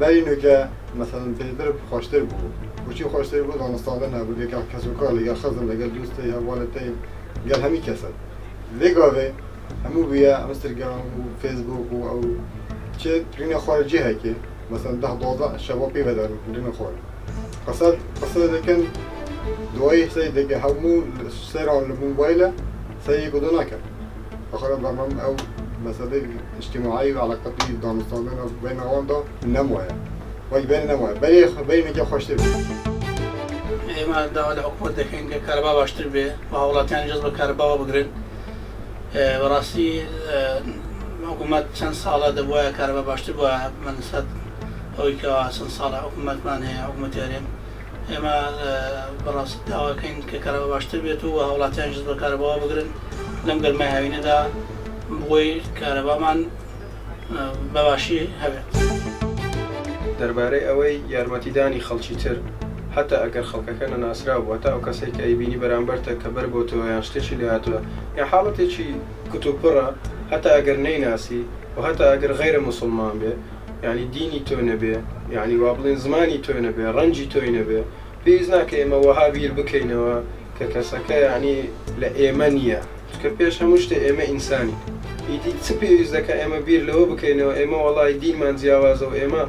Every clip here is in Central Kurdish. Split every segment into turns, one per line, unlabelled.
برینو که مثلا پیدر خوشتر بود وچی خوشتر بود دانستان نبود یک کس و کار لگه خزم لگه دوستی حوالتی گل همی کسد لگاوه همو بیا اینستاگرام و فیسبوک و او چه رین خارجی هکی مثلا 10-12 شباب پی بدار رین خارج قصد لکن دوای سعی دیگه همو سران الموبایل سعی کدو نکرد آخر برنامه او مسئله اجتماعی و علاقاتی دانستان بین آن دا نمویه ولی بین نمویه بین میگه خوشتر بود
ما داود حکومت دکن که کاربا باشتر به و حولاتیان جذب کاربا بگرن براستی حکومت چند ساله دبوی کاربا باشتر با من صد اوی که چند ساله حکومت من هی حکومت یاریم اما براستی داود کن که کاربا باشتر به تو و حولاتیان جذب کاربا بگرن لم گرمه هاوینه دا بوی کاربا من باشی هبه
دەربارەی ئەوەی یارمەتیدانی خەڵکی تر حتا ئەگەر خەڵکەکە نەناسرا بووە تا ئەو کەسێک کە ئەیبینی بەرامبەرتە کە بەر بۆتەوە یان شتێکی لێ هاتووە یان حاڵەتێکی کتوپڕە حتا ئەگەر نەیناسی و هەتا ئەگەر غەیرە موسڵمان بێ یعنی دینی تۆ نەبێ یعنی وا بڵێن زمانی تۆی نەبێ ڕەنجی تۆی نەبێ پێویست ناکە ئێمە وەها بیر بکەینەوە کە کەسەکە یعنی لە ئێمە نییە کە پێش هەموو شتێ ئێمە ئینسانی ئیدی چ پێویست دەکە ئێمە بیر لەوە بکەینەوە ئێمە وەڵای دینمان جیاوازە و ئێمە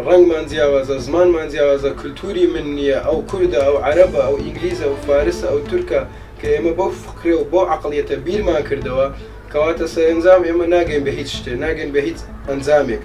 ڕەنگمان جیاوازە زمانمان جیاوازە کولتوری من نییە ئەو کوردە ئەو عەرەبە ئەو ئینگلیزە و فارسە ئەو تورکە کە ئێمە بۆ فکرێ و بۆ عەقڵیەتە بیرمان کردەوە کەواتە سەرئەنجام ئێمە ناگەین بە هیچ شتێ ناگەین بە هیچ ئەنجامێک